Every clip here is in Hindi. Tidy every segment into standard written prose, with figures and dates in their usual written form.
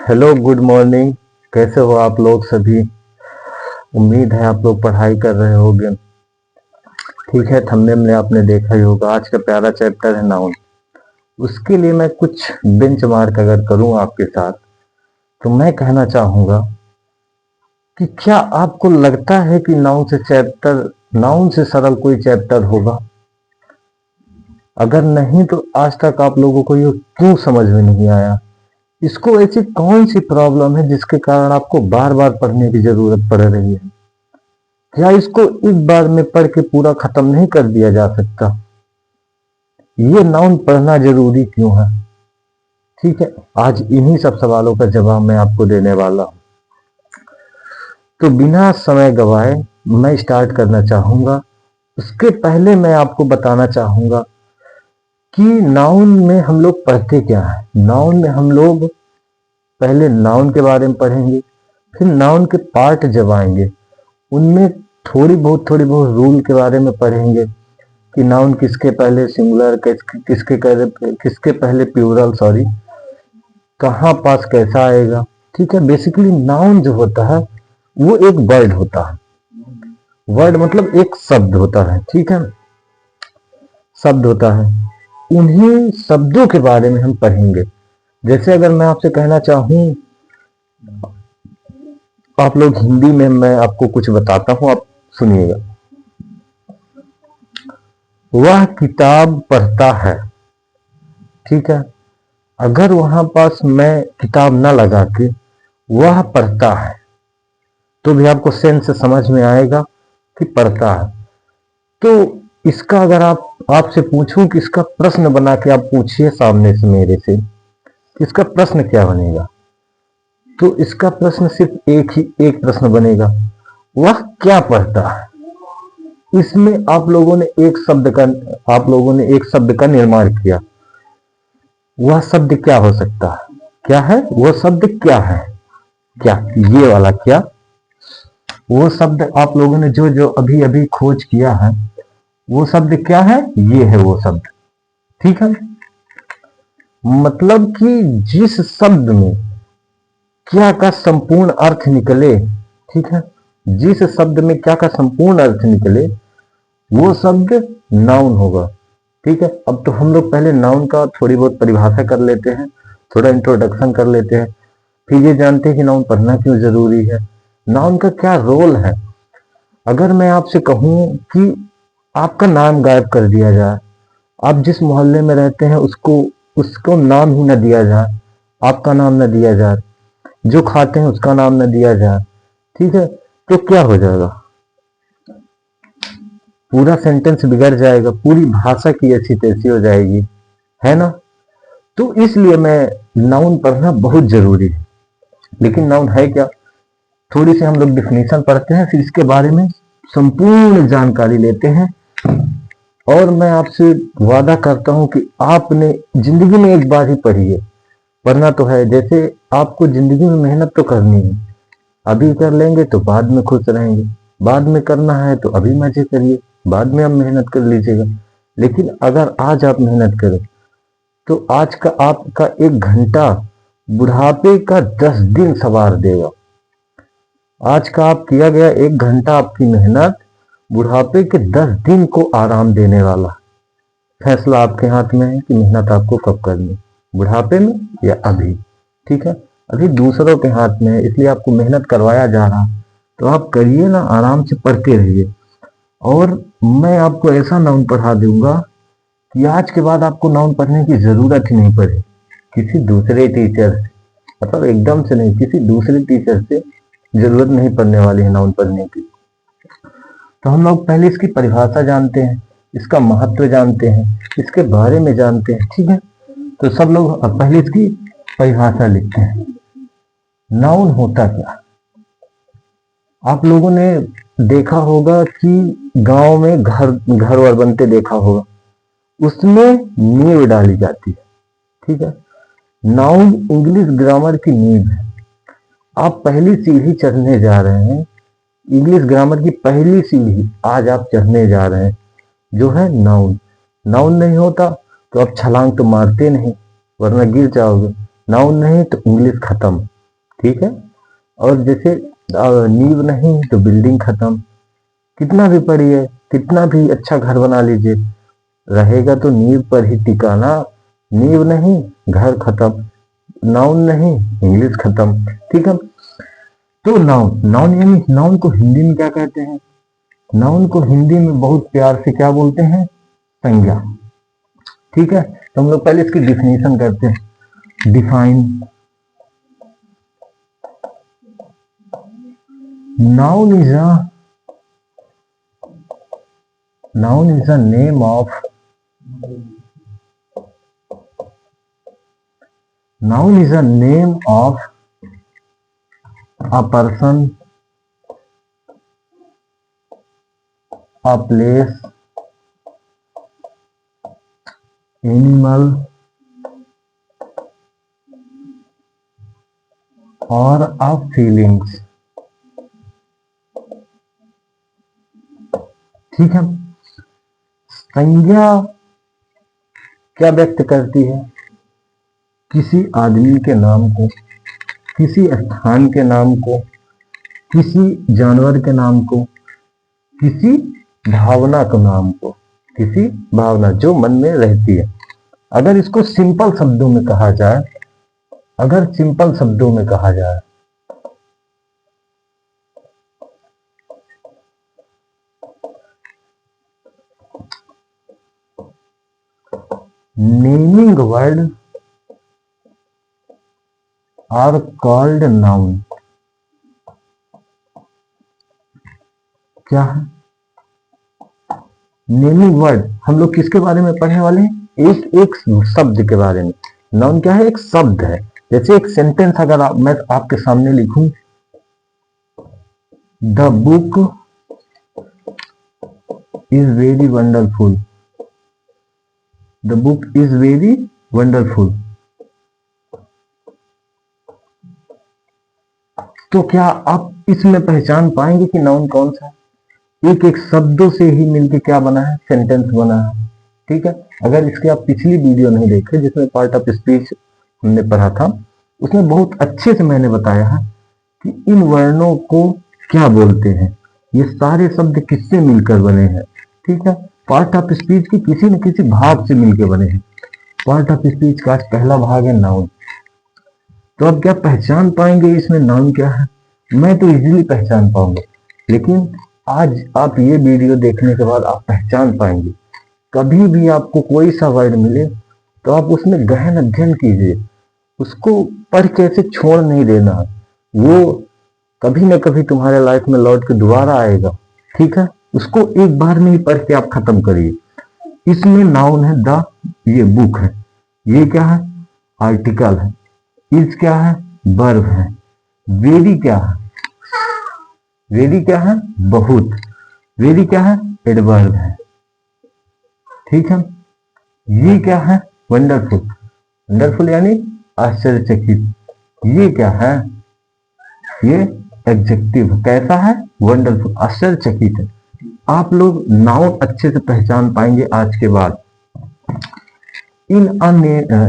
Hello, good morning. कैसे हो आप लोग सभी? उम्मीद है आप लोग पढ़ाई कर रहे होगे। ठीक है, थंबनेल में आपने देखा ही होगा, आज का प्यारा चैप्टर है नाउन। उसके लिए मैं कुछ बेंचमार्क अगर करूं आपके साथ, तो मैं कहना चाहूंगा कि क्या आपको लगता है कि नाउन से सरल कोई चैप्टर होगा? अगर नहीं तो आज तक आप लोगों को ये क्यों समझ में नहीं आया? इसको ऐसी कौन सी प्रॉब्लम है जिसके कारण आपको बार बार पढ़ने की जरूरत पड़ रही है? क्या इसको एक बार में पढ़ के पूरा खत्म नहीं कर दिया जा सकता? ये नाउन पढ़ना जरूरी क्यों है? ठीक है, आज इन्हीं सब सवालों का जवाब मैं आपको देने वाला हूं। तो बिना समय गवाए मैं स्टार्ट करना चाहूंगा। उसके पहले मैं आपको बताना चाहूंगा कि नाउन में हम लोग पढ़ते क्या है। नाउन में हम लोग पहले नाउन के बारे में पढ़ेंगे, फिर नाउन के पार्ट जब आएंगे उनमें थोड़ी बहुत रूल के बारे में पढ़ेंगे कि नाउन किसके पहले सिंगुलर, किसके पहले प्लूरल, कहाँ पास कैसा आएगा। ठीक है, बेसिकली नाउन जो होता है वो एक वर्ड होता है। वर्ड मतलब एक शब्द होता है। ठीक है, शब्द होता है। उन्हीं शब्दों के बारे में हम पढ़ेंगे। जैसे अगर मैं आपसे कहना चाहूं, आप लोग हिंदी में, मैं आपको कुछ बताता हूं, आप सुनिएगा। वह किताब पढ़ता है। ठीक है, अगर वहां पास मैं किताब ना लगा के वह पढ़ता है तो भी आपको सेंस समझ में आएगा कि पढ़ता है। तो इसका अगर आपसे पूछूं कि इसका प्रश्न बना के आप पूछिए सामने से मेरे से, इसका प्रश्न क्या बनेगा, तो इसका प्रश्न सिर्फ एक प्रश्न बनेगा, वह क्या पढ़ता है। इसमें आप लोगों ने एक शब्द का निर्माण किया। वह शब्द क्या हो सकता है? क्या है वो शब्द? क्या है? क्या ये वाला क्या? वो शब्द आप लोगों ने जो जो अभी अभी खोज किया है, वो शब्द क्या है? ये है वो शब्द। ठीक है, मतलब कि जिस शब्द में क्या का संपूर्ण अर्थ निकले, ठीक है, जिस शब्द में क्या का संपूर्ण अर्थ निकले वो शब्द नाउन होगा। ठीक है, अब तो हम लोग पहले नाउन का थोड़ी बहुत परिभाषा कर लेते हैं, थोड़ा इंट्रोडक्शन कर लेते हैं, फिर ये जानते हैं कि नाउन पढ़ना क्यों जरूरी है, नाउन का क्या रोल है। अगर मैं आपसे कहूं कि आपका नाम गायब कर दिया जाए, आप जिस मोहल्ले में रहते हैं उसको नाम ही न दिया जाए, आपका नाम न दिया जाए, जो खाते हैं उसका नाम न दिया जाए, ठीक है, तो क्या हो जाएगा? पूरा सेंटेंस बिगड़ जाएगा, पूरी भाषा की ऐसी तैसी हो जाएगी, है ना। तो इसलिए मैं नाउन पढ़ना बहुत जरूरी है। लेकिन नाउन है क्या, थोड़ी सी हम लोग डिफिनीशन पढ़ते हैं, फिर इसके बारे में संपूर्ण जानकारी लेते हैं। और मैं आपसे वादा करता हूं कि आपने जिंदगी में एक बार ही पढ़ी है, पढ़ना तो है। जैसे आपको जिंदगी में मेहनत तो करनी है, अभी कर लेंगे तो बाद में खुश रहेंगे, बाद में करना है तो अभी मजे करिए, बाद में आप मेहनत कर लीजिएगा। लेकिन अगर आज आप मेहनत करें तो आज का आपका 1 घंटा बुढ़ापे का 10 दिन सवार देगा। आज का आप किया गया 1 घंटा आपकी मेहनत बुढ़ापे के 10 दिन को आराम देने वाला। फैसला आपके हाथ में है कि मेहनत आपको कब करनी, बुढ़ापे में या अभी। ठीक है, अभी दूसरों के हाथ में है, इसलिए आपको मेहनत करवाया जा रहा, तो आप करिए ना, आराम से पढ़ते रहिए। और मैं आपको ऐसा नाउन पढ़ा दूंगा कि आज के बाद आपको नाउन पढ़ने की जरूरत ही नहीं पड़े, किसी दूसरे टीचर से, मतलब एकदम से नहीं, किसी दूसरे टीचर से जरूरत नहीं पड़ने वाली है नाउन पढ़ने की। तो हम लोग पहले इसकी परिभाषा जानते हैं, इसका महत्व जानते हैं, इसके बारे में जानते हैं। ठीक है, तो सब लोग पहले इसकी परिभाषा लिखते हैं। नाउन होता क्या? आप लोगों ने देखा होगा कि गांव में घर वर बनते देखा होगा, उसमें नींव डाली जाती है। ठीक है, नाउन इंग्लिश ग्रामर की नींव है। आप पहली सीढ़ी चढ़ने जा रहे हैं, इंग्लिश ग्रामर की पहली सीढ़ी आज आप चढ़ने जा रहे हैं, जो है नाउन। नाउन नहीं होता तो आप छलांग तो मारते नहीं, वरना गिर जाओगे। नाउन नहीं तो इंग्लिश खत्म। ठीक है। और जैसे नींव नहीं तो बिल्डिंग खत्म, कितना भी पढ़िए, कितना भी अच्छा घर बना लीजिए, रहेगा तो नींव पर ही टिकाना। नींव नहीं, घर खत्म। नाउन नहीं, इंग्लिश खत्म। ठीक है। तो नाउन, नाउन यानी नाउन को हिंदी में क्या कहते हैं? नाउन को हिंदी में बहुत प्यार से क्या बोलते हैं? संज्ञा। ठीक है। तो हम लोग पहले इसकी डिफिनेशन करते हैं। Define, noun is a name of a person, a place, animal or a feelings। ठीक है। संज्ञा क्या व्यक्त करती है? किसी आदमी के नाम को, किसी स्थान के नाम को, किसी जानवर के नाम को, किसी भावना के नाम को, किसी भावना जो मन में रहती है। अगर इसको सिंपल शब्दों में कहा जाए, naming word are called noun. क्या है नेमिंग वर्ड? हम लोग किसके बारे में पढ़ने वाले हैं? एक एक शब्द के बारे में। नाउन क्या है? एक शब्द है। जैसे एक सेंटेंस अगर मैं आपके सामने लिखूं, the book is very wonderful, the book is very wonderful, तो क्या आप इसमें पहचान पाएंगे कि नाउन कौन सा है? एक एक शब्दों से ही मिलके क्या बना है? सेंटेंस बना है। ठीक है। अगर इसके आप पिछली वीडियो नहीं देखे जिसमें पार्ट ऑफ स्पीच हमने पढ़ा था, उसमें बहुत अच्छे से मैंने बताया है कि इन वर्णों को क्या बोलते हैं, ये सारे शब्द किससे मिलकर बने हैं। ठीक है। पार्ट ऑफ स्पीच के किसी न किसी भाग से मिलकर बने हैं। पार्ट ऑफ स्पीच का पहला भाग है नाउन। तो आप क्या पहचान पाएंगे इसमें नाउन क्या है? मैं तो इजीली पहचान पाऊंगा, लेकिन आज आप ये वीडियो देखने के बाद आप पहचान पाएंगे। कभी भी आपको कोई सा वर्ड मिले तो आप उसमें गहन अध्ययन कीजिए, उसको पढ़ के ऐसे छोड़ नहीं देना। वो कभी ना कभी तुम्हारे लाइफ में लौट के दोबारा आएगा। ठीक है। उसको एक बार में ही पढ़ के आप खत्म करिए। इसमें नाउन है द, ये बुक है, ये क्या है? आर्टिकल है। इज क्या है? वर्ब है। वेरी क्या है? वेरी क्या है? बहुत। वेरी क्या है? एडवर्ब है। ठीक है। ये क्या है? वंडरफुल। वंडरफुल यानी आश्चर्यचकित। ये क्या है? ये एडजेक्टिव। कैसा है? वंडरफुल, आश्चर्यचकित है। आप लोग नाउन अच्छे से पहचान पाएंगे आज के बाद। In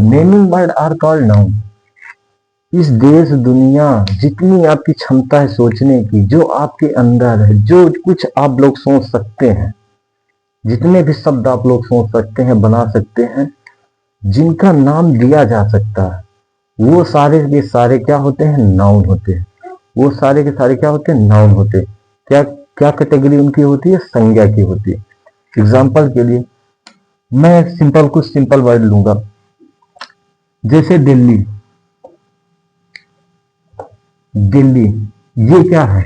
naming word are called noun. इस देश दुनिया जितनी आपकी क्षमता है सोचने की, जो आपके अंदर है, जो कुछ आप लोग सोच सकते हैं, जितने भी शब्द आप लोग सोच सकते हैं, बना सकते हैं, जिनका नाम दिया जा सकता है, वो सारे के सारे क्या होते हैं? नाउन होते हैं। वो सारे के सारे क्या होते हैं? नाउन होते हैं। क्या क्या कैटेगरी उनकी होती है? संज्ञा की होती है। एग्जाम्पल के लिए मैं कुछ सिंपल वर्ड लूंगा, जैसे दिल्ली। दिल्ली, ये क्या है?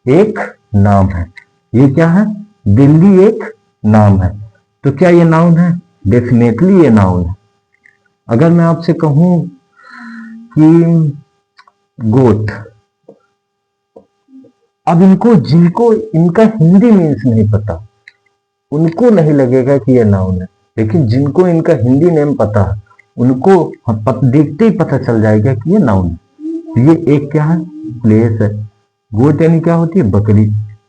एक नाम है। ये क्या है? दिल्ली एक नाम है। तो क्या ये नाउन है? डेफिनेटली ये नाउन है। अगर मैं आपसे कहूं कि गोट, अब जिनको इनका हिंदी मीन्स नहीं पता, उनको नहीं लगेगा कि ये नाउन है, लेकिन जिनको इनका हिंदी नेम पता है, उनको देखते ही पता चल जाएगा कि ये नाउन है। ये एक क्या है? प्लेस है। गोट यानी क्या होती है? बकरी।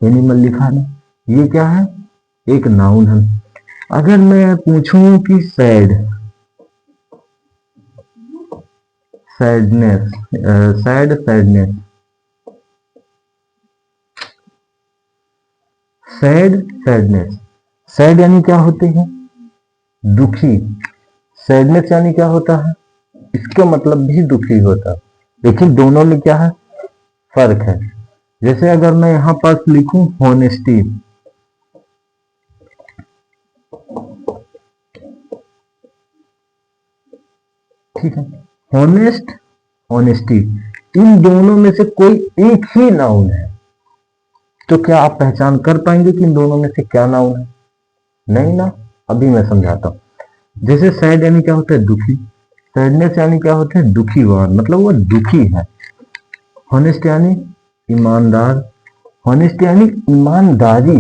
एनिमल लिखा है। ये क्या है? एक नाउन है। अगर मैं पूछूं कि sad, sadness, sadness, sadness. Sad यानी क्या होती है? दुखी। सैडनेस यानी क्या होता है? इसका मतलब भी दुखी होता है, लेकिन दोनों में क्या है, फर्क है। जैसे अगर मैं यहां पर लिखूं हॉनेस्टी, ठीक है, हॉनेस्ट, हॉनेस्टी, इन दोनों में से कोई एक ही नाउन है, तो क्या आप पहचान कर पाएंगे कि इन दोनों में से क्या नाउन है? नहीं ना। अभी मैं समझाता हूं। जैसे सैड यानी क्या होता है? दुखी। सैडनेस यानी क्या होता है? दुखी हुआ, मतलब वो दुखी है। हॉनेस्ट यानी ईमानदार। हॉनेस्ट यानी ईमानदारी।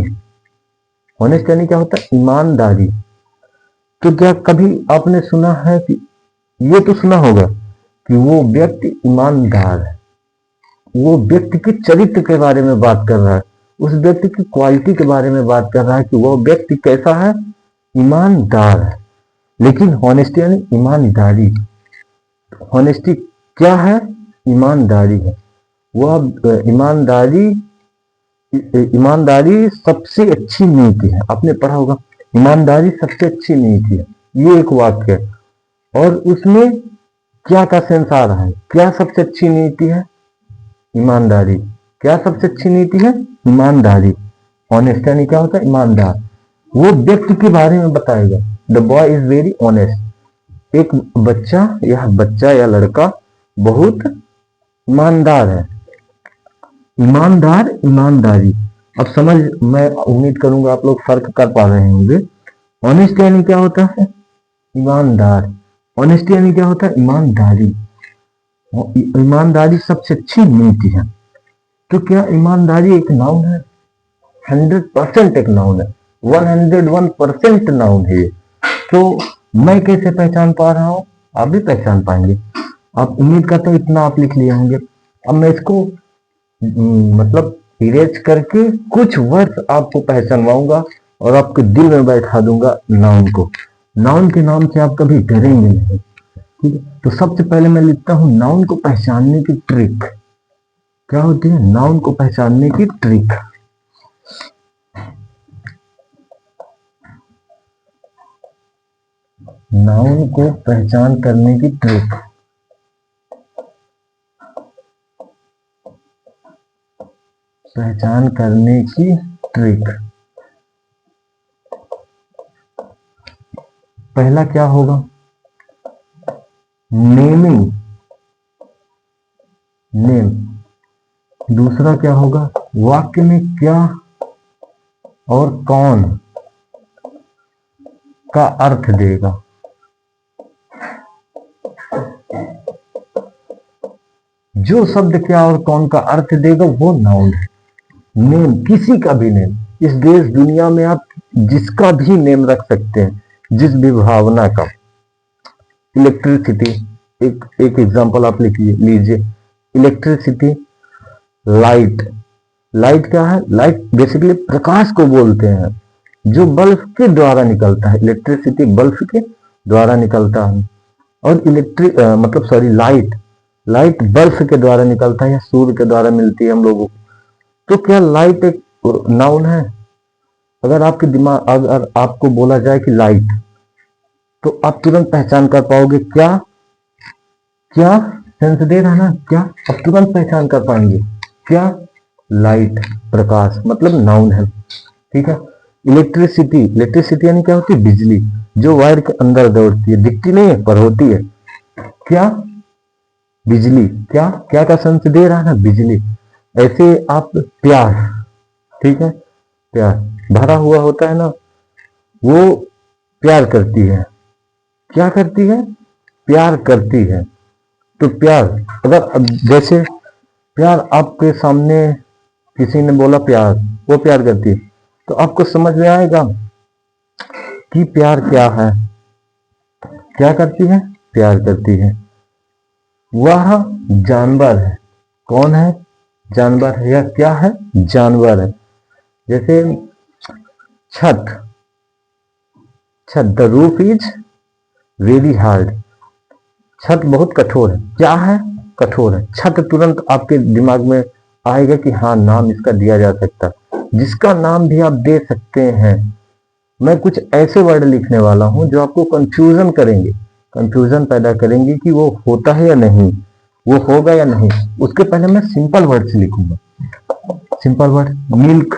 हॉनेस्ट यानी क्या होता है? ईमानदारी। तो क्या कभी आपने सुना है कि, ये तो सुना होगा कि वो व्यक्ति ईमानदार है, वो व्यक्ति के चरित्र के बारे में बात कर रहा है, उस व्यक्ति की क्वालिटी के बारे में बात कर रहा है कि वो व्यक्ति कैसा है? ईमानदार है। लेकिन हॉनेस्टी यानी ईमानदारी। हॉनेस्टी क्या है? ईमानदारी है। वह ईमानदारी, ईमानदारी सबसे अच्छी नीति है। आपने पढ़ा होगा, ईमानदारी सबसे अच्छी नीति है, ये एक वाक्य है। और उसमें क्या का सेंस आ रहा है? क्या सबसे अच्छी नीति है? ईमानदारी। क्या सबसे अच्छी नीति है? ईमानदारी। ऑनेस्ट यानी क्या होता है? ईमानदार। वो व्यक्ति के बारे में बताएगा, the boy is very honest. एक बच्चा या लड़का बहुत ईमानदार है। ईमानदार, ईमानदारी। अब समझ, मैं उम्मीद करूंगा आप लोग फर्क कर पा रहे होंगे। ऑनेस्ट यानी क्या होता है? ईमानदार। ऑनेस्टी यानी क्या होता है? ईमानदारी। ईमानदारी सबसे अच्छी नीति है। तो क्या ईमानदारी एक नाउन है? 100% एक नाउन है, 101% नाउन है ये। तो मैं कैसे पहचान पा रहा हूं? आप भी पहचान पाएंगे। आप उम्मीद करता हूं इतना आप लिख लिए होंगे। अब मैं इसको मतलब इरेज करके कुछ वर्ड्स आपको पहचानवाऊंगा और आपके दिल में बैठा दूंगा नाउन को। नाउन के नाम से आप कभी डरेंगे नहीं, ठीक है? तो सबसे पहले मैं लिखता हूं नाउन को पहचानने की ट्रिक। क्या होती है नाउन को पहचानने की ट्रिक? नाउन को पहचान करने की ट्रिक, पहचान करने की ट्रिक। पहला क्या होगा? Naming, name. दूसरा क्या होगा? वाक्य में क्या और कौन का अर्थ देगा। जो शब्द क्या और कौन का अर्थ देगा वो नाउन है। नेम, किसी का भी नेम, इस देश दुनिया में आप जिसका भी नेम रख सकते हैं, जिस भी भावना का। इलेक्ट्रिसिटी, एक एग्जांपल आप लिख लीजिए, इलेक्ट्रिसिटी। लाइट, लाइट क्या है? लाइट बेसिकली प्रकाश को बोलते हैं, जो बल्ब के द्वारा निकलता है। इलेक्ट्रिसिटी बल्ब के द्वारा निकलता है। और मतलब सॉरी, लाइट, लाइट बल्ब के द्वारा निकलता है या सूर्य के द्वारा मिलती है हम लोगों को। तो क्या लाइट एक नाउन है? अगर आपके दिमाग, अगर आपको बोला जाए कि लाइट, तो आप तुरंत पहचान कर पाओगे क्या? क्या सेंस दे रहा ना? क्या आप तुरंत पहचान कर पाएंगे? क्या? लाइट, प्रकाश, मतलब नाउन है, ठीक है। इलेक्ट्रिसिटी, इलेक्ट्रिसिटी यानी क्या होती है? बिजली, जो वायर के अंदर दौड़ती है, दिखती नहीं है पर होती है। क्या? बिजली। क्या क्या का सेंस दे रहा है ना? बिजली। ऐसे आप प्यार, ठीक है, प्यार भरा हुआ होता है ना, वो प्यार करती है। क्या करती है? प्यार करती है। तो प्यार, अगर जैसे प्यार आपके सामने किसी ने बोला प्यार, वो प्यार करती है, तो आपको समझ में आएगा कि प्यार क्या है। क्या करती है? प्यार करती है। वह जानवर है। कौन है? जानवर है। या क्या है? जानवर है। जैसे छत, छत, the roof is very hard. छत बहुत कठोर है। क्या है? कठोर है। छत तुरंत आपके दिमाग में आएगा कि हाँ, नाम इसका दिया जा सकता है। जिसका नाम भी आप दे सकते हैं। मैं कुछ ऐसे वर्ड लिखने वाला हूं जो आपको कंफ्यूजन करेंगे, कंफ्यूजन पैदा करेंगे कि वो होता है या नहीं, वो होगा या नहीं। उसके पहले मैं सिंपल वर्ड्स लिखूंगा। सिंपल वर्ड, मिल्क,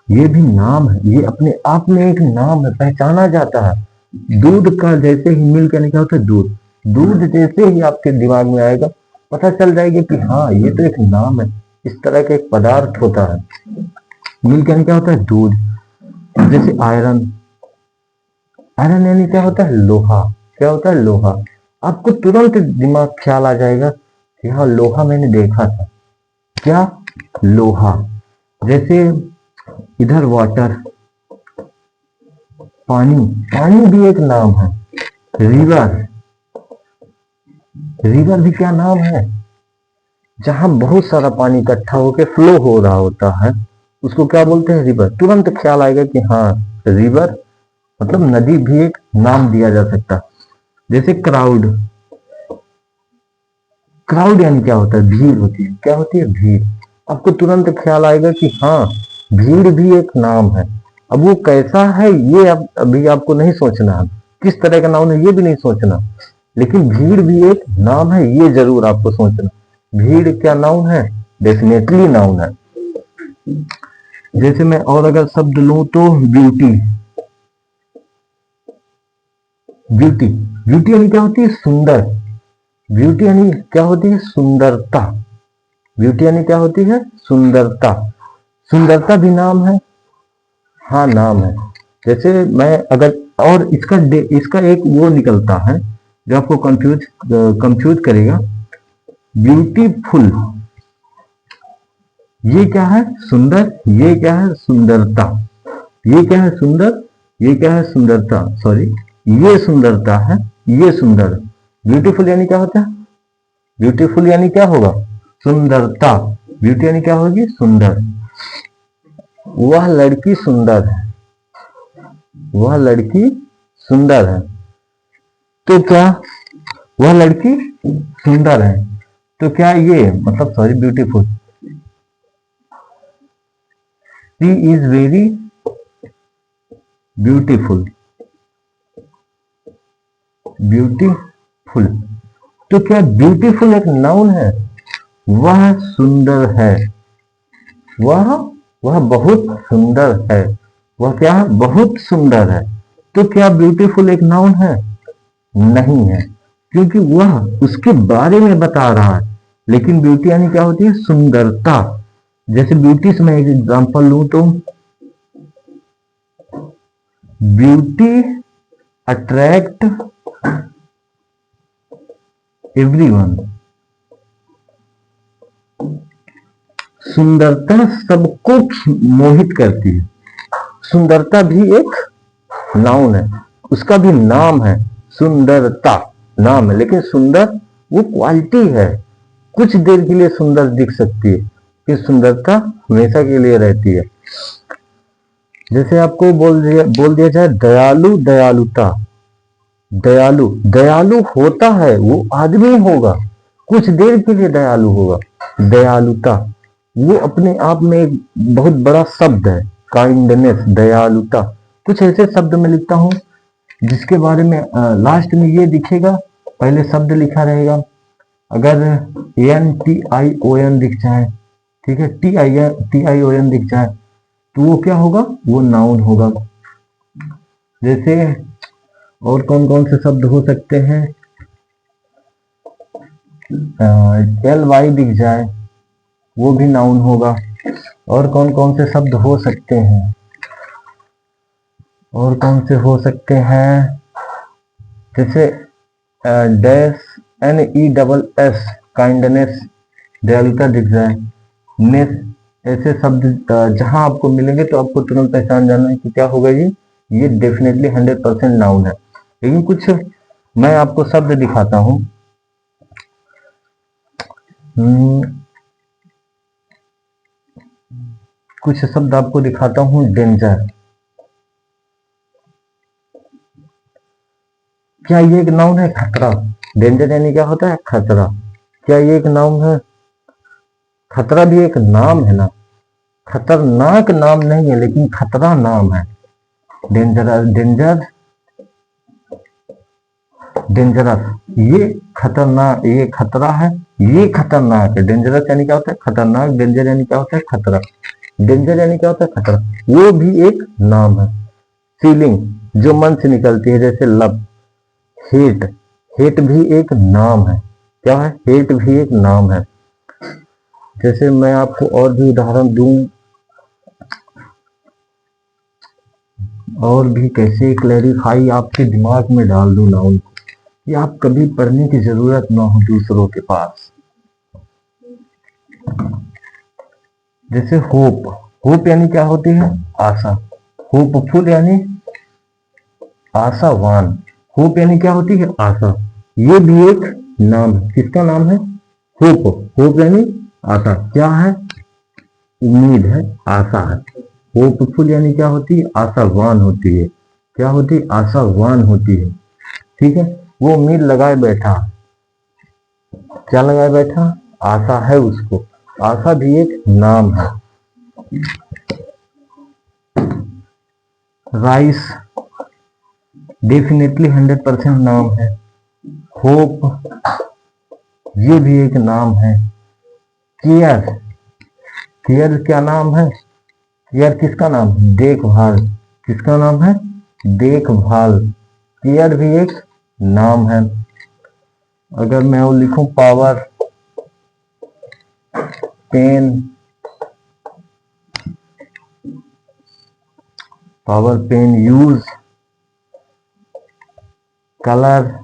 ये भी नाम है, ये अपने आप में एक नाम है, पहचाना जाता है। दूध का जैसे ही मिल्क यानी क्या होता है? दूध। दूध जैसे ही आपके दिमाग में आएगा, पता चल जाएगा कि हाँ, ये तो एक नाम है, इस तरह का एक पदार्थ होता है। मिल्क यानी क्या होता है? दूध। जैसे आयरन, आयरन यानी क्या होता है? लोहा। क्या होता है? लोहा। आपको तुरंत दिमाग ख्याल आ जाएगा कि हाँ, लोहा मैंने देखा था। क्या? लोहा। जैसे इधर वाटर, पानी, पानी भी एक नाम है। रिवर, रिवर भी क्या नाम है? जहां बहुत सारा पानी इकट्ठा होकर फ्लो हो रहा होता है, उसको क्या बोलते हैं? रिवर। तुरंत ख्याल आएगा कि हाँ, रिवर मतलब नदी भी एक नाम दिया जा सकता है। जैसे क्राउड, क्राउड यानी क्या होता है? भीड़ होती है। क्या होती है? भीड़। आपको तुरंत ख्याल आएगा कि हाँ, भीड़ भी एक नाम है। अब वो कैसा है ये अब अभी आपको नहीं सोचना है, किस तरह का नाम है ये भी नहीं सोचना, लेकिन भीड़ भी एक नाम है ये जरूर आपको सोचना। भीड़ क्या नाउन है? डेफिनेटली नाउन है। जैसे मैं और अगर शब्द लूं तो ब्यूटी, ब्यूटी, ब्यूटी यानी क्या होती है? सुंदर। ब्यूटी यानी क्या होती है? सुंदरता। ब्यूटी यानी क्या होती है? सुंदरता। सुंदरता भी नाम है। हाँ, नाम है। जैसे मैं अगर और इसका एक वो निकलता है जो आपको कंफ्यूज कंफ्यूज करेगा। ब्यूटीफुल, ये क्या है? सुंदर। ये क्या है? सुंदरता। ये क्या है? सुंदर। ये क्या है? सुंदरता। सॉरी, ये सुंदरता है, ये सुंदर। ब्यूटीफुल यानी क्या होता है? ब्यूटीफुल यानी क्या होगा? सुंदरता। ब्यूटी यानी क्या होगी? सुंदर। वह लड़की सुंदर है, वह लड़की सुंदर है। तो क्या वह लड़की सुंदर है? तो क्या ये मतलब, sorry, beautiful, she is very beautiful, beautiful. तो क्या ब्यूटीफुल एक नाउन है? वह सुंदर है, वह वह बहुत सुंदर है। वह क्या है? बहुत सुंदर है। तो क्या ब्यूटीफुल एक नाउन है? नहीं है, क्योंकि वह उसके बारे में बता रहा है। लेकिन ब्यूटी यानी क्या होती है? सुंदरता। जैसे ब्यूटी से मैं एक एग्जांपल लूं तो ब्यूटी अट्रैक्ट एवरीवन। सुंदरता सबको मोहित करती है। सुंदरता भी एक नाउन है, उसका भी नाम है। सुंदरता नाम है, लेकिन सुंदर वो क्वालिटी है। कुछ देर के लिए सुंदर दिख सकती है, कि सुंदरता हमेशा के लिए रहती है। जैसे आपको बोल दिया जाए दयालु, दयालुता। दयालु, दयालु होता है वो आदमी होगा, कुछ देर के लिए दयालु होगा। दयालुता वो अपने आप में एक बहुत बड़ा शब्द है। काइंडनेस, दयालुता। कुछ ऐसे शब्द में लिखता हूं जिसके बारे में लास्ट में ये दिखेगा, पहले शब्द लिखा रहेगा। अगर NTION दिख जाए, ठीक है, TION दिख जाए, तो वो क्या होगा? वो नाउन होगा। जैसे और कौन कौन से शब्द हो सकते हैं? LY दिख जाए, वो भी नाउन होगा। और कौन कौन से शब्द हो सकते हैं? और कौन से हो सकते हैं? जैसे डैश, NESS, काइंडनेस, दयालुता दिख जाए, नेस, ऐसे शब्द जहां आपको मिलेंगे तो आपको तुरंत पहचान जाना है कि क्या होगा ये डेफिनेटली 100% नाउन है। लेकिन कुछ मैं आपको शब्द दिखाता हूं। कुछ शब्द आपको दिखाता हूं। डेंजर, क्या ये एक नाउन है? खतरा। डेंजर यानी क्या होता है? खतरा। क्या ये एक नाउन है? खतरा भी एक नाम है ना। खतरनाक नाम नहीं है, लेकिन खतरा नाम है। डेंजरस, डेंजर, डेंजरस, ये खतरनाक, ये खतरा है, ये खतरनाक है। डेंजरस यानी क्या होता है? खतरनाक। डेंजर यानी क्या होता है? खतरा। डेंजर यानी क्या होता है? खतरा। वो भी एक नाम है। फीलिंग जो मन से निकलती है, जैसे लव, हेट। हेट भी एक नाम है। क्या है? हेट भी एक नाम है। जैसे मैं आपको और भी उदाहरण दूं, और भी कैसे क्लैरिफाई आपके दिमाग में डाल दूं नाउन को, कि आप कभी पढ़ने की जरूरत ना हो दूसरों के पास। जैसे होप। होप यानी क्या होती है? आशा। होपफुल यानी आशावान। होप यानी क्या होती है? आशा। ये भी एक नाम है। किसका नाम है? होप। होप यानी आशा। क्या है? उम्मीद है, आशा है। होपफुल यानी क्या होती है? आशावान होती है। क्या होती है? आशावान होती है। ठीक है। वो उम्मीद लगाए बैठा। क्या लगाए बैठा? आशा है उसको। आशा भी एक नाम है। राइस डेफिनेटली 100% नाम है। होप ये भी एक नाम है। केयर, केयर क्या नाम है? केयर किसका नाम है? देखभाल। किसका नाम है? देखभाल। केयर भी एक नाम है। अगर मैं वो लिखूं power, pen, power pen, use, colour,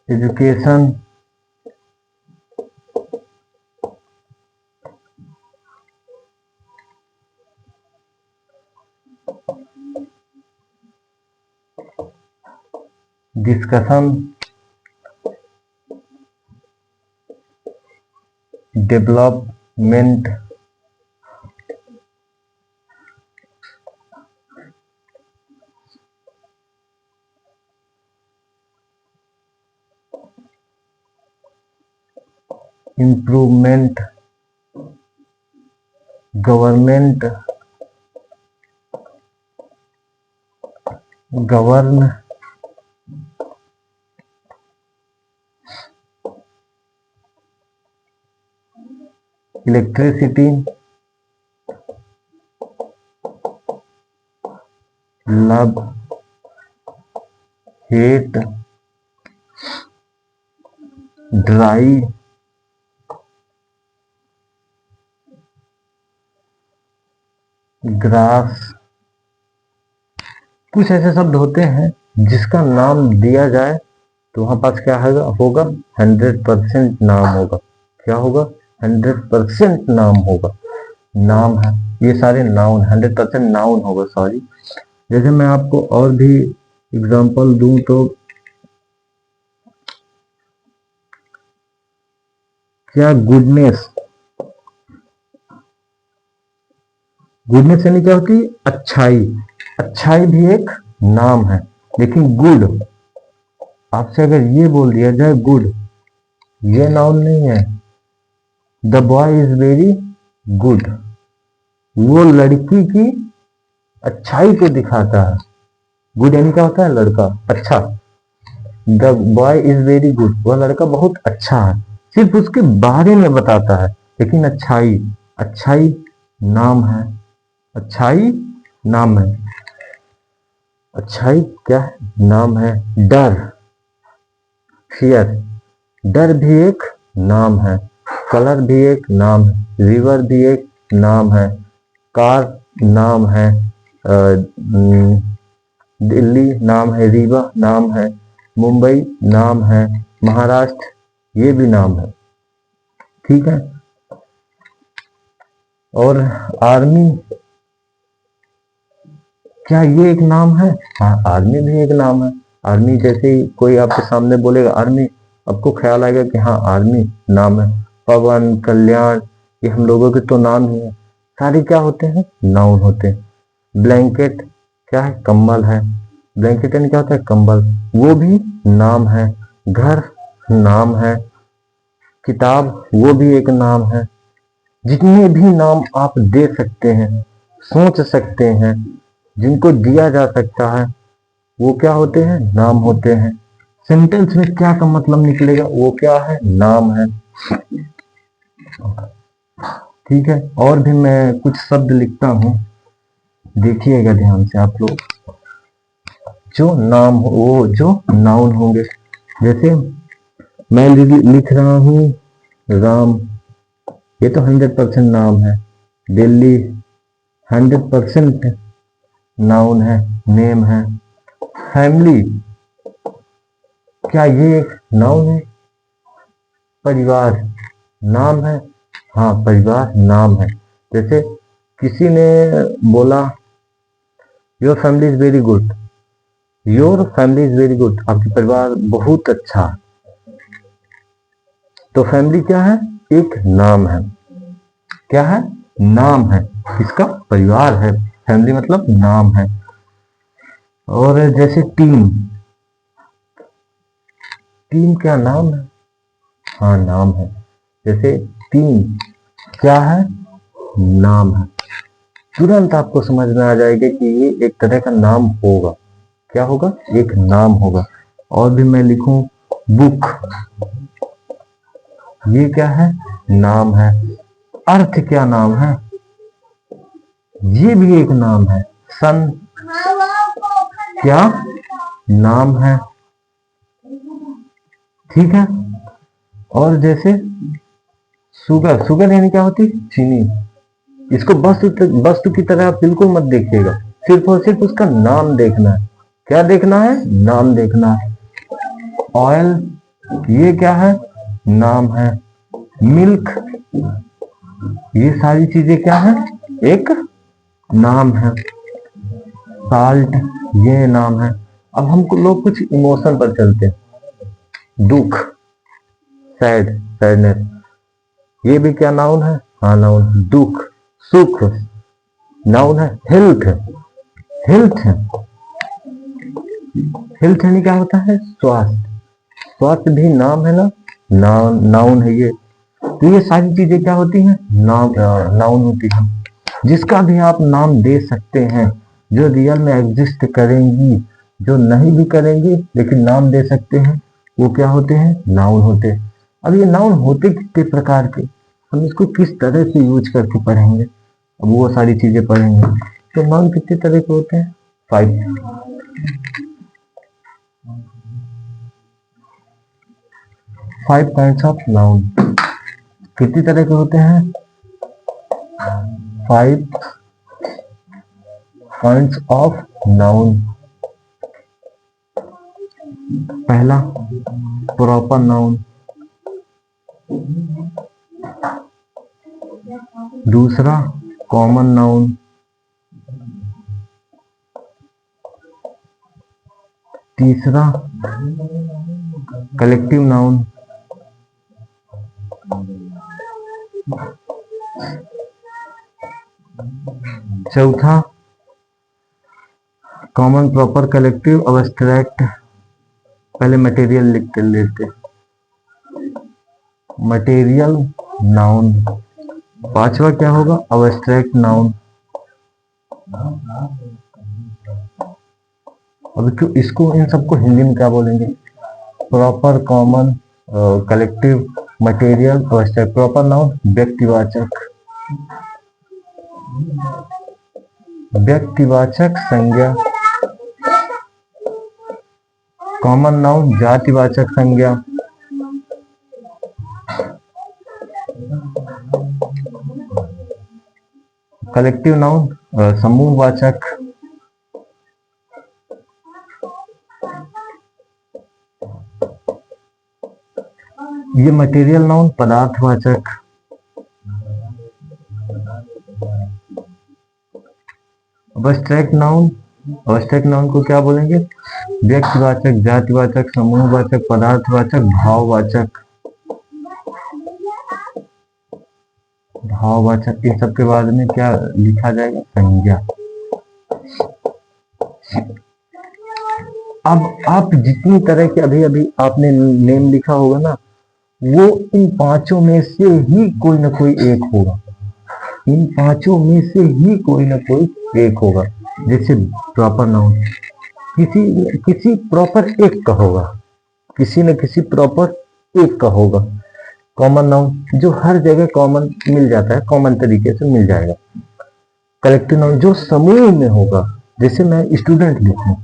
education, discussion, development, improvement, government, govern, electricity, love, hate, dry, grass. कुछ ऐसे शब्द होते हैं जिसका नाम दिया जाए तो वहां पास क्या होगा? 100% नाम होगा। क्या होगा? 100% नाम होगा। नाम है, ये सारे नाउन 100% नाउन होगा। सॉरी। जैसे मैं आपको और भी एग्जांपल दूं तो क्या? गुडनेस। गुडनेस यानी क्या होती है? अच्छाई। अच्छाई भी एक नाम है। लेकिन गुड, आपसे अगर ये बोल दिया जाए गुड, ये नाउन नहीं है। The boy is very good, वो लड़की की अच्छाई को दिखाता है। गुड यानी क्या होता है? लड़का, अच्छा। The boy is very good, वह लड़का बहुत अच्छा है। सिर्फ उसके बारे में बताता है। लेकिन अच्छाई, अच्छाई नाम है। अच्छाई नाम है। अच्छाई क्या है? नाम है। डर, फियर, डर भी एक नाम है। कलर भी एक नाम है। रिवर भी एक नाम है। कार नाम है। दिल्ली नाम है। रीवा नाम है। मुंबई नाम है। महाराष्ट्र ये भी नाम है। ठीक है। और आर्मी, क्या ये एक नाम है? हाँ, आर्मी भी एक नाम है। आर्मी जैसे ही कोई आपके सामने बोलेगा आर्मी, आपको ख्याल आएगा कि हाँ आर्मी नाम है। पवन, कल्याण, ये हम लोगों के तो नाम ही है। सारे क्या होते हैं? नाउन होते हैं। ब्लैंकेट क्या है? कंबल है। ब्लैंकेट यानी क्या होता है? कंबल, वो भी नाम है। घर नाम है। किताब वो भी एक नाम है। जितने भी नाम आप दे सकते हैं, सोच सकते हैं, जिनको दिया जा सकता है, वो क्या होते हैं? नाम होते हैं। सेंटेंस में क्या का मतलब निकलेगा? वो क्या है? नाम है। ठीक है, और भी मैं कुछ शब्द लिखता हूं, देखिएगा ध्यान से आप लोग। जो नाम हो, वो जो नाउन होंगे, जैसे मैं लिख रहा हूं राम, ये तो 100% नाम है। दिल्ली 100% नाउन है, नेम है। फैमिली क्या ये एक नाउन है? परिवार नाम है। हाँ, परिवार नाम है। जैसे किसी ने बोला your family is very good, your family is very good, आपकी परिवार बहुत अच्छा। तो फैमिली क्या है? एक नाम है। क्या है? नाम है। इसका परिवार है। फैमिली मतलब नाम है। और जैसे टीम, टीम क्या नाम है? हाँ, नाम है। जैसे टीम क्या है? नाम है। तुरंत आपको समझ में आ जाएगा कि ये एक तरह का नाम होगा। क्या होगा? एक नाम होगा। और भी मैं लिखूं बुक, ये क्या है? नाम है। अर्थ क्या नाम है? ये भी एक नाम है। सन क्या नाम है? ठीक है। और जैसे शुगर, शुगर यानी क्या होती है? चीनी। इसको वस्तु की तरह आप बिल्कुल मत देखिएगा, सिर्फ और सिर्फ उसका नाम देखना है। क्या देखना है? नाम देखना है। ऑयल ये क्या है? नाम है। मिल्क ये सारी चीजें क्या है? एक नाम है। साल्ट ये नाम है। अब हमको लोग कुछ इमोशन पर चलते हैं। दुख, सैड, सैडनेस, ये भी क्या नाउन है? हाँ, नाउन। दुख, सुख नाउन है। हेल्थ, हेल्थ, हेल्थ यानी क्या होता है? स्वास्थ्य, स्वास्थ्य भी नाम है ना, नाउन, नाउन है ये। तो ये सारी चीजें क्या होती हैं? नाम, नाउन होती है। जिसका भी आप नाम दे सकते हैं, जो रियल में एग्जिस्ट करेंगी, जो नहीं भी करेंगी लेकिन नाम दे सकते हैं, वो क्या होते हैं? नाउन होते हैं। अब ये नाउन होते कितने प्रकार के, हम इसको किस तरह से यूज करके पढ़ेंगे, अब वो सारी चीजें पढ़ेंगे। तो नाउन कितने तरह के होते हैं? 5 काइंड्स ऑफ नाउन। कितनी तरह के होते हैं? 5 काइंड्स ऑफ नाउन। पहला प्रॉपर नाउन, दूसरा कॉमन नाउन, तीसरा कलेक्टिव नाउन, चौथा कॉमन, प्रॉपर, कलेक्टिव, अब्स्ट्रैक्ट। पहले मटेरियल लिख कर लेते, मटेरियल नाउन। पांचवा क्या होगा? Abstract noun. अब क्यों इसको, इन सबको हिंदी में क्या बोलेंगे? Proper, common, collective, material, abstract. Proper noun व्यक्तिवाचक, व्यक्तिवाचक संज्ञा। कॉमन नाउन जातिवाचक संज्ञा। कलेक्टिव नाउन समूहवाचक। ये मटेरियल नाउन पदार्थवाचक। अब्स्ट्रैक्ट नाउन, अब्स्ट्रैक्ट नाउन को क्या बोलेंगे? व्यक्तिवाचक, जातिवाचक, समूहवाचक, पदार्थवाचक, भाववाचक। भाववाचक, इन सब के बाद में क्या लिखा जाएगा? संज्ञा। अब आप जितनी तरह के अभी अभी आपने नेम लिखा होगा ना, वो इन पांचों में से ही कोई ना कोई एक होगा। इन पांचों में से ही कोई ना कोई एक होगा। जैसे प्रॉपर नाउन किसी किसी प्रॉपर एक का होगा, किसी न किसी प्रॉपर एक का होगा। कॉमन नाउन जो हर जगह कॉमन मिल जाता है, कॉमन तरीके से मिल जाएगा। कलेक्टिव नाउन जो समूह में होगा, जैसे मैं स्टूडेंट लिखूं,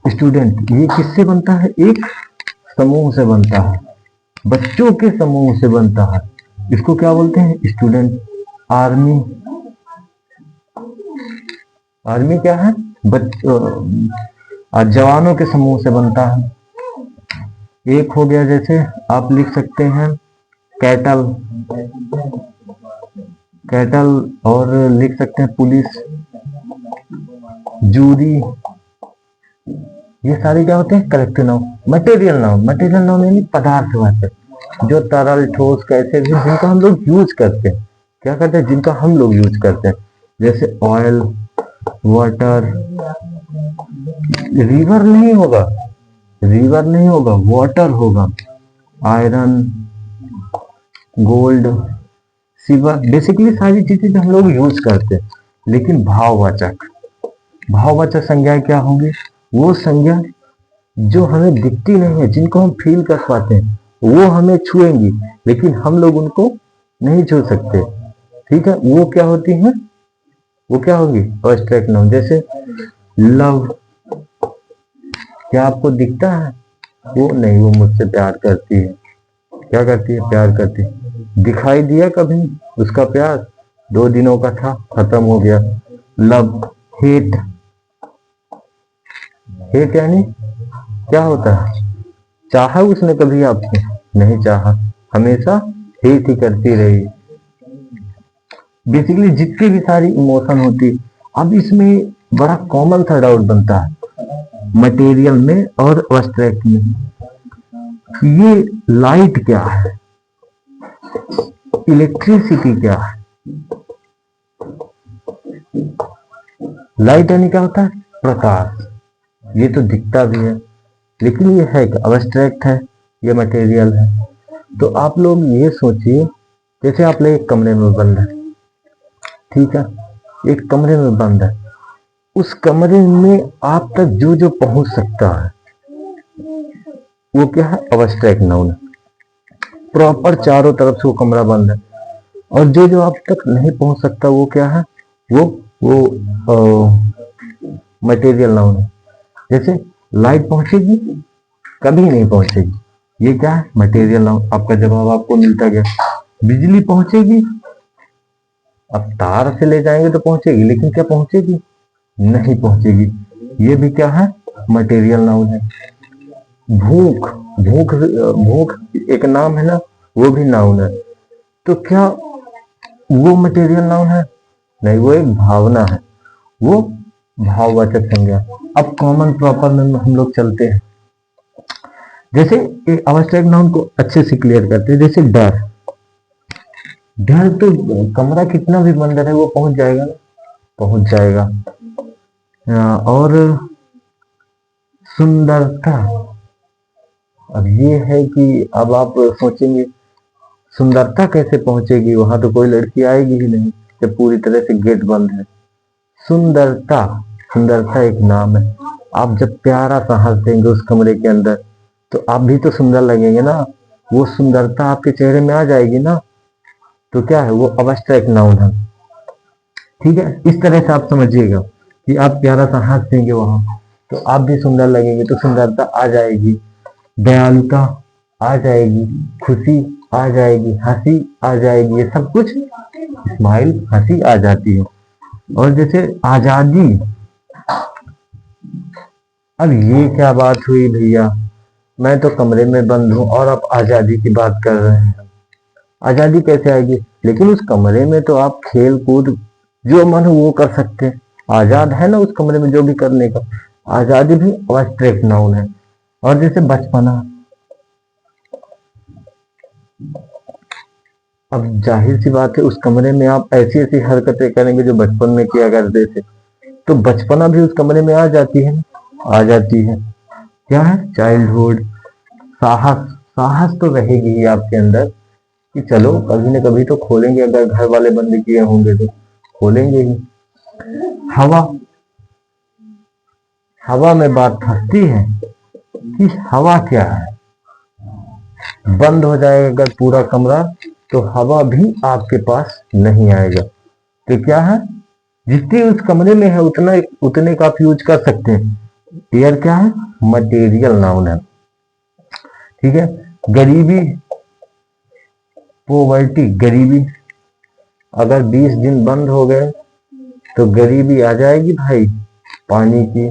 स्टूडेंट ये किससे बनता है? एक समूह से बनता है, बच्चों के समूह से बनता है। इसको क्या बोलते हैं? स्टूडेंट। आर्मी, आर्मी क्या है? जवानों के समूह से बनता है। एक हो गया, जैसे आप लिख सकते हैं कैटल, कैटल, और लिख सकते हैं पुलिस, जूरी। ये सारे क्या होते हैं? Collective noun. Material noun, material noun यानी पदार्थवाचक, जो तरल, ठोस, कैसे भी, जिनका हम लोग यूज करते हैं। क्या करते हैं? जिनका हम लोग यूज करते हैं। जैसे ऑयल, वाटर, रिवर नहीं होगा, रिवर नहीं होगा, वाटर होगा। आयरन, गोल्ड, सिल्वर, बेसिकली सारी चीजें जो हम लोग यूज करते हैं। लेकिन भाववाचक, भाववाचक संज्ञाएं क्या होंगी? वो संज्ञा जो हमें दिखती नहीं है, जिनको हम फील कर पाते हैं, वो हमें छुएंगी, लेकिन हम लोग उनको नहीं छू सकते। ठीक है, वो क्या होती है? वो क्या होगी? Abstract noun. जैसे लव, क्या आपको दिखता है? वो नहीं, वो मुझसे प्यार करती है। क्या करती है? प्यार करती है। दिखाई दिया कभी उसका प्यार? 2 दिनों का था, खत्म हो गया। लव। हेट, हेट यानी क्या होता है? चाहा उसने कभी आपको? नहीं चाहा, हमेशा हेट ही करती रही। बेसिकली जितनी भी सारी इमोशन होती। अब इसमें बड़ा कॉमन सा डाउट बनता है मटेरियल में और एब्स्ट्रैक्ट में, ये लाइट क्या है, इलेक्ट्रिसिटी क्या है? लाइट यानी क्या होता है? प्रकाश। ये तो दिखता भी है, लेकिन ये है कि एब्स्ट्रैक्ट है, ये मटेरियल है। तो आप लोग ये सोचिए, जैसे आप लोग एक कमरे में बंद है, ठीक है, एक कमरे में बंद है, उस कमरे में आप तक जो जो पहुंच सकता है वो क्या है? एब्स्ट्रैक्ट नाउन है। प्रॉपर चारों तरफ से वो कमरा बंद है, और जो जो आप तक नहीं पहुंच सकता वो क्या है? वो मटेरियल नाउन है। जैसे लाइट पहुंचेगी? कभी नहीं पहुंचेगी, ये क्या है? Material noun. आपका जवाब आपको मिलता गया। बिजली पहुंचेगी? अब तार से ले जाएंगे तो पहुंचेगी, लेकिन क्या पहुंचेगी? नहीं पहुंचेगी, ये भी क्या है? मटेरियल नाउन है। भूख, भूख, भूख एक नाम है ना, वो भी नाउन है। तो क्या वो मटेरियल नाउन है? नहीं, वो एक भावना है, वो भाववाचक संज्ञा। अब कॉमन प्रॉपर में हम लोग चलते हैं। जैसे एब्स्ट्रैक्ट नाउन को अच्छे से क्लियर करते हैं। जैसे डर, डर तो कमरा कितना भी बंद है वो पहुंच जाएगा ना, पहुंच जाएगा। और सुंदरता, अब ये है कि अब आप सोचेंगे सुंदरता कैसे पहुंचेगी? वहां तो कोई लड़की आएगी ही नहीं जब पूरी तरह से गेट बंद है। सुंदरता, सुंदरता एक नाम है। आप जब प्यारा सा हंस देंगे उस कमरे के अंदर, तो आप भी तो सुंदर लगेंगे ना, वो सुंदरता आपके चेहरे में आ जाएगी ना। तो क्या है? वो एब्स्ट्रैक्ट नाउन है। ठीक है, इस तरह से आप समझिएगा कि आप प्यारा सा हंस देंगे वहां, तो आप भी सुंदर लगेंगे, तो सुंदरता आ जाएगी। दयालुता आ जाएगी, खुशी आ जाएगी, हंसी आ जाएगी, ये सब कुछ स्माइल, हंसी आ जाती है। और जैसे आजादी, अब ये क्या बात हुई भैया, मैं तो कमरे में बंद हूं और आप आजादी की बात कर रहे हैं। आजादी कैसे आएगी? लेकिन उस कमरे में तो आप खेल कूद जो मन हो वो कर सकते हैं, आजाद है ना उस कमरे में जो भी करने का। आजादी भी एब्स्ट्रैक्ट नाउन है। और जैसे बचपना, अब जाहिर सी बात है उस कमरे में आप ऐसी ऐसी हरकतें करेंगे जो बचपन में किया करते थे, तो बचपना भी उस कमरे में आ जाती है, आ जाती है। क्या है? चाइल्डहुड। साहस, साहस तो रहेगी ही आपके अंदर कि चलो कभी न कभी तो खोलेंगे, अगर घर वाले बंद किए होंगे तो खोलेंगे ही। हवा, हवा में बात फंसती है कि हवा क्या है। बंद हो जाएगा अगर पूरा कमरा तो हवा भी आपके पास नहीं आएगा। तो क्या है, जितनी उस कमरे में है उतना उतने का आप यूज कर सकते हैं। एयर क्या है? मटेरियल नाउन है। ठीक है। गरीबी, पोवर्टी, गरीबी, अगर 20 दिन बंद हो गए तो गरीबी आ जाएगी भाई, पानी की,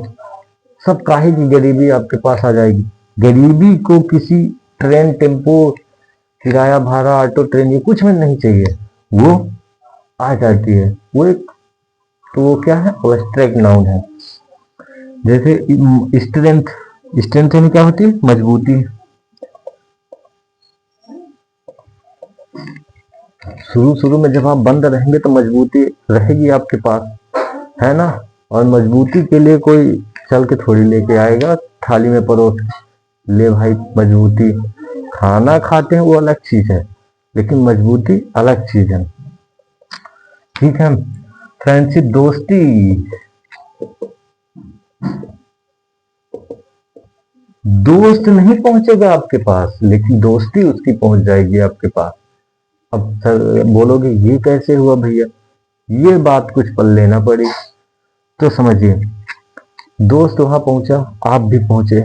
सब काहे की गरीबी आपके पास आ जाएगी। गरीबी को किसी ट्रेन, टेम्पो, किराया भाड़ा, ऑटो, ट्रेन, ये कुछ में नहीं चाहिए, वो आ जाती है। वो एक, तो वो क्या है? एब्स्ट्रैक्ट नाउन है। जैसे स्ट्रेंथ, स्ट्रेंथ यानी क्या होती है? मजबूती। शुरू शुरू में जब आप बंद रहेंगे तो मजबूती रहेगी आपके पास, है ना। और मजबूती के लिए कोई चल के थोड़ी लेके आएगा थाली में परोस, ले भाई मजबूती। खाना खाते हैं वो अलग चीज है, लेकिन मजबूती अलग चीज है। ठीक है। फ्रेंडशिप, दोस्ती, दोस्त नहीं पहुंचेगा आपके पास, लेकिन दोस्ती उसकी पहुंच जाएगी आपके पास। अब सर बोलोगे ये कैसे हुआ भैया, ये बात कुछ पल लेना पड़ी। तो समझिए, दोस्त वहां पहुंचा, आप भी पहुंचे।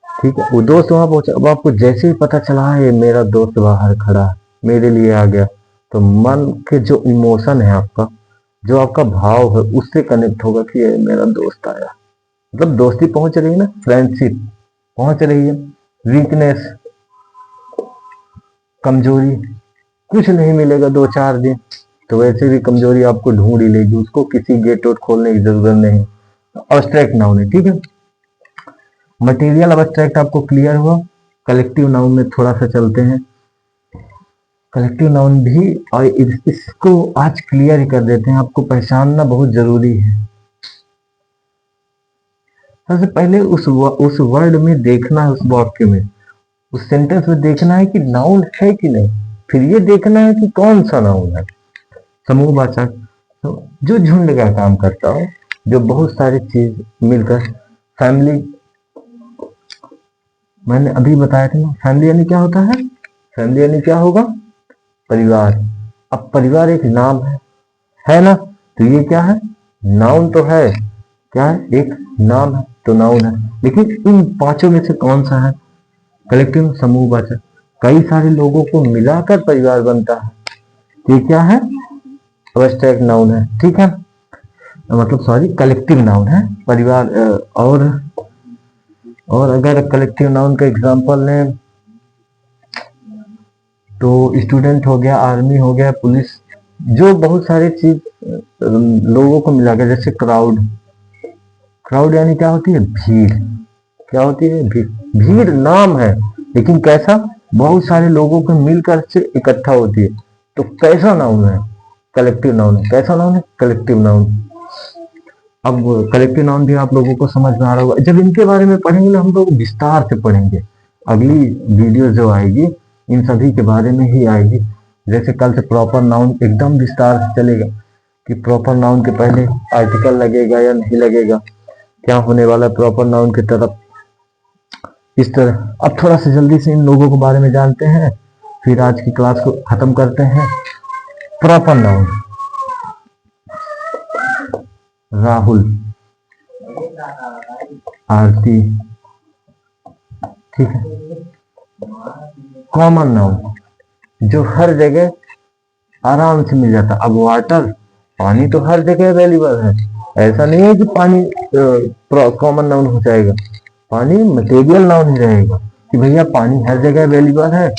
ठीक है। वो दोस्त वहां पहुंचा, अब आपको जैसे ही पता चला है मेरा दोस्त बाहर खड़ा है, मेरे लिए आ गया, तो मन के जो इमोशन है आपका, जो आपका भाव है, उससे कनेक्ट होगा कि ये मेरा दोस्त आया। मतलब दोस्ती पहुंच रही है ना, फ्रेंडशिप पहुंच रही है। वीकनेस, कमजोरी, कुछ नहीं मिलेगा 2-4 दिन, तो वैसे भी कमजोरी आपको ढूंढ ही लेगी, उसको किसी गेट वेट खोलने की जरूरत नहीं। अब्स्ट्रैक्ट नाउन है। ठीक है। मटेरियल अब्स्ट्रैक्ट आपको क्लियर हुआ। कलेक्टिव नाउन में थोड़ा सा चलते हैं। कलेक्टिव नाउन भी, और इसको आज क्लियर ही कर देते हैं, आपको पहचानना बहुत जरूरी है। सबसे पहले उस वर्ड में देखना है, उस वाक्य में, उस सेंटेंस में देखना है कि नाउन है कि नहीं, फिर ये देखना है कि कौन सा नाउन है। समूहवाचक, तो जो झुंड का काम करता हो, जो बहुत सारी चीज मिलकर, फैमिली, मैंने अभी बताया था ना, फैमिली यानी क्या होता है? फैमिली यानी क्या होगा? परिवार। अब परिवार एक नाम है ना, तो ये क्या है? नाउन तो है। क्या है? एक नाम है तो नाउन है। लेकिन इन पांचों में से कौन सा है? कलेक्टिव, समूहवाचक, कई सारे लोगों को मिलाकर परिवार बनता है, ये क्या है? एब्स्ट्रैक्ट नाउन है। ठीक है। मतलब सॉरी, कलेक्टिव नाउन है, परिवार। और अगर कलेक्टिव नाउन का एग्जांपल लें तो स्टूडेंट हो गया, आर्मी हो गया, पुलिस, जो बहुत सारी चीज लोगों को मिला के, जैसे क्राउड। क्राउड यानी क्या होती है? भीड़। क्या होती है? भीड़। भीड़ नाम है, लेकिन कैसा? बहुत सारे लोगों को मिलकर से इकट्ठा होती है, तो कैसा नाउन है? कलेक्टिव नाउन है। कैसा नाउन है? Collective noun. अब कलेक्टिव नाउन भी आप लोगों को समझ में आ रहा होगा। जब इनके बारे में पढ़ेंगे ना, हम लोग विस्तार से पढ़ेंगे, अगली वीडियो जो आएगी इन सभी के बारे में ही आएगी। जैसे कल से प्रॉपर नाउन एकदम विस्तार से चलेगा कि प्रॉपर नाउन के पहले आर्टिकल लगेगा या नहीं लगेगा, क्या होने वाला है प्रॉपर नाउन की तरफ, इस तरह। अब थोड़ा सा जल्दी से इन लोगों के बारे में जानते हैं, फिर आज की क्लास को खत्म करते हैं। प्रॉपर नाउन, राहुल, आरती। ठीक है। कॉमन नाउन, जो हर जगह आराम से मिल जाता। अब वाटर, पानी तो हर जगह अवेलेबल है, ऐसा नहीं है कि पानी कॉमन नाउन हो जाएगा, पानी मटेरियल नाउन ही रहेगा कि भैया पानी हर जगह अवेलेबल है,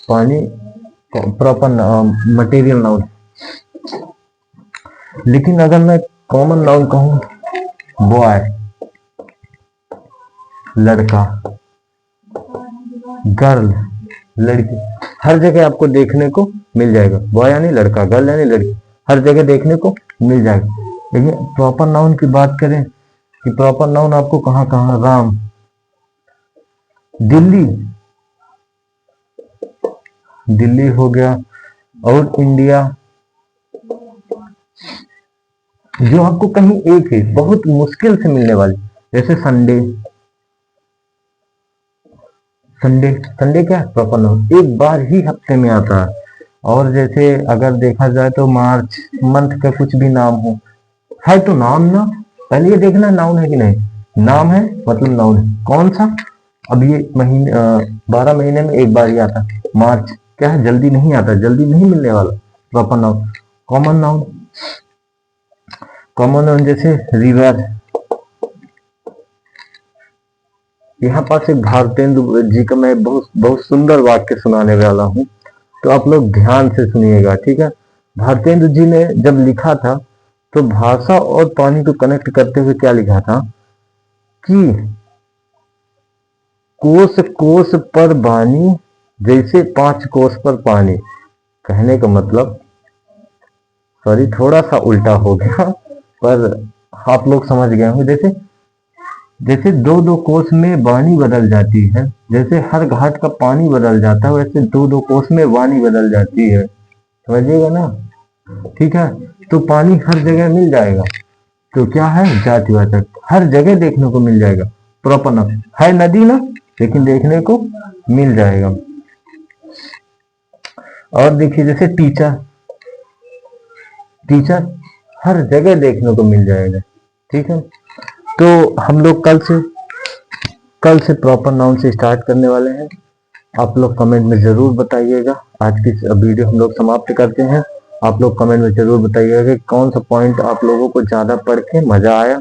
पानी प्रॉपर मटेरियल नाउन। लेकिन अगर मैं कॉमन नाउन कहूं, बॉय, लड़का, गर्ल, लड़की, हर जगह आपको देखने को मिल जाएगा। बॉय यानी लड़का, गर्ल यानी लड़की, हर जगह देखने को मिल जाएगा। लेकिन प्रॉपर नाउन की बात करें कि प्रॉपर नाउन आपको कहाँ कहाँ, राम, दिल्ली, दिल्ली हो गया, और इंडिया, जो आपको कहीं एक है बहुत मुश्किल से मिलने वाली, जैसे संडे, संडे, संडे क्या है, प्रॉपर नाउन, एक बार ही हफ्ते में आता है। और जैसे अगर देखा जाए तो मार्च, मंथ का कुछ भी नाम हो, है तो नाम ना, पहले ये देखना नाउन है कि नहीं, नाम है मतलब नाउन है। कौन सा, अब ये महीने 12 महीने में एक बार ही आता, मार्च क्या है, जल्दी नहीं आता, जल्दी नहीं मिलने वाला, proper noun. Common noun, common noun जैसे रिवर, यहाँ पास एक भारतेंदु जी का मैं बहुत बहुत सुंदर वाक्य सुनाने वाला हूँ, तो आप लोग ध्यान से सुनिएगा, ठीक है। भारतेंदु जी ने जब लिखा था तो भाषा और पानी को कनेक्ट करते हुए क्या लिखा था कि कोस कोस पर बानी, जैसे 5 कोस पर पानी। कहने का मतलब, सॉरी थोड़ा सा उल्टा हो गया, पर आप लोग समझ गए होंगे। जैसे जैसे 2-2 कोस में वाणी बदल जाती है, जैसे हर घाट का पानी बदल जाता है, वैसे 2-2 कोस में वाणी बदल जाती है, समझिएगा ना, ठीक है। तो पानी हर जगह मिल जाएगा, तो क्या है, जातिवाचक, हर जगह देखने को मिल जाएगा, प्रॉपर नाउन है, नदी ना, लेकिन देखने को मिल जाएगा। और देखिए जैसे टीचर, टीचर हर जगह देखने को मिल जाएगा, ठीक है। तो हम लोग कल से प्रॉपर नाउन से स्टार्ट करने वाले हैं। आप लोग कमेंट में जरूर बताइएगा। आज की वीडियो हम लोग समाप्त करते हैं। आप लोग कमेंट में जरूर बताइएगा कि कौन सा पॉइंट आप लोगों को ज्यादा पढ़ के मजा आया।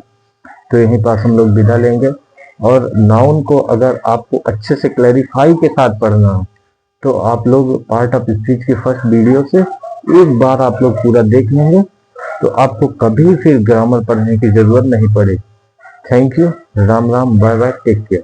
तो यहीं पास हम लोग विदा लेंगे। और नाउन को अगर आपको अच्छे से क्लैरिफाई के साथ पढ़ना हो तो आप लोग पार्ट ऑफ स्पीच की फर्स्ट वीडियो से एक बार आप लोग पूरा देख लेंगे, तो आपको कभी फिर ग्रामर पढ़ने की जरूरत नहीं पड़ेगी। थैंक यू, राम राम, बाय बाय, टेक केयर।